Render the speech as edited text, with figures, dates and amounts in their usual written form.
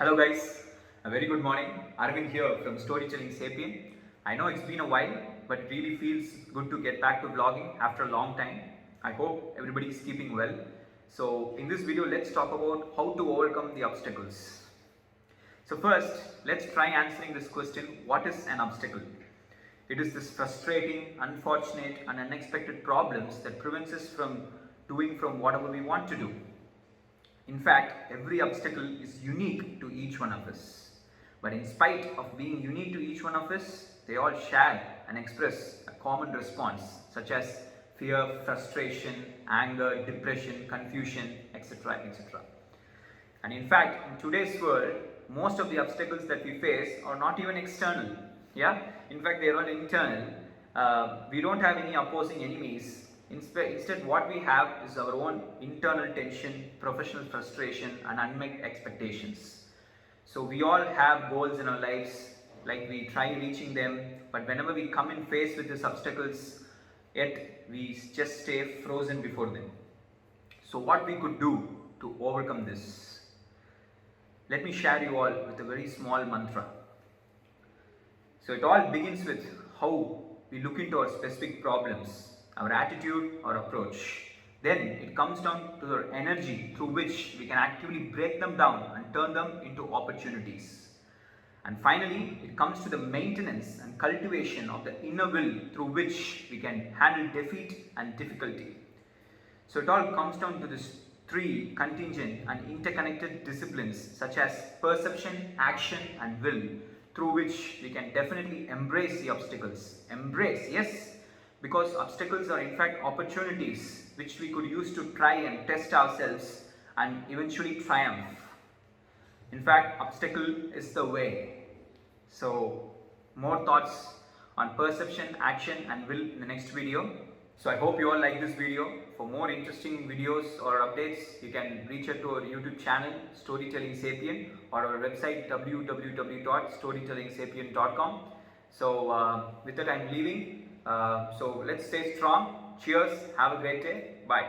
Hello guys, a very good morning. Arvind here from Storytelling Sapien. I know it's been a while, but it really feels good to get back to vlogging after a long time. I hope everybody is keeping well. So in this video, let's talk about how to overcome the obstacles. So first, let's try answering this question, what is an obstacle? It is this frustrating, unfortunate and unexpected problems that prevents us from doing from whatever we want to do. In fact, every obstacle is unique to each one of us. But in spite of being unique to each one of us, they all share and express a common response, such as fear, frustration, anger, depression, confusion, etc. etc. And in fact, in today's world, most of the obstacles that we face are not even external. Yeah, in fact, they are all internal. We don't have any opposing enemies. Instead, what we have is our own internal tension, professional frustration, and unmet expectations. So we all have goals in our lives, like we try reaching them, but whenever we come in face with these obstacles, yet we just stay frozen before them. So what we could do to overcome this? Let me share you all with a very small mantra. So it all begins with how we look into our specific problems, our attitude or approach. Then it comes down to our energy through which we can actively break them down and turn them into opportunities. And finally, it comes to the maintenance and cultivation of the inner will through which we can handle defeat and difficulty. So it all comes down to these three contingent and interconnected disciplines such as perception, action and will, through which we can definitely embrace the obstacles. Embrace, yes, because obstacles are in fact opportunities which we could use to try and test ourselves and eventually triumph. In fact, obstacle is the way. So more thoughts on perception, action and will in the next video. So I hope you all like this video. For more interesting videos or updates, you can reach out to our YouTube channel Storytelling Sapien or our website www.storytellingsapien.com. So with that I'm leaving. So let's stay strong. Cheers. Have a great day. Bye.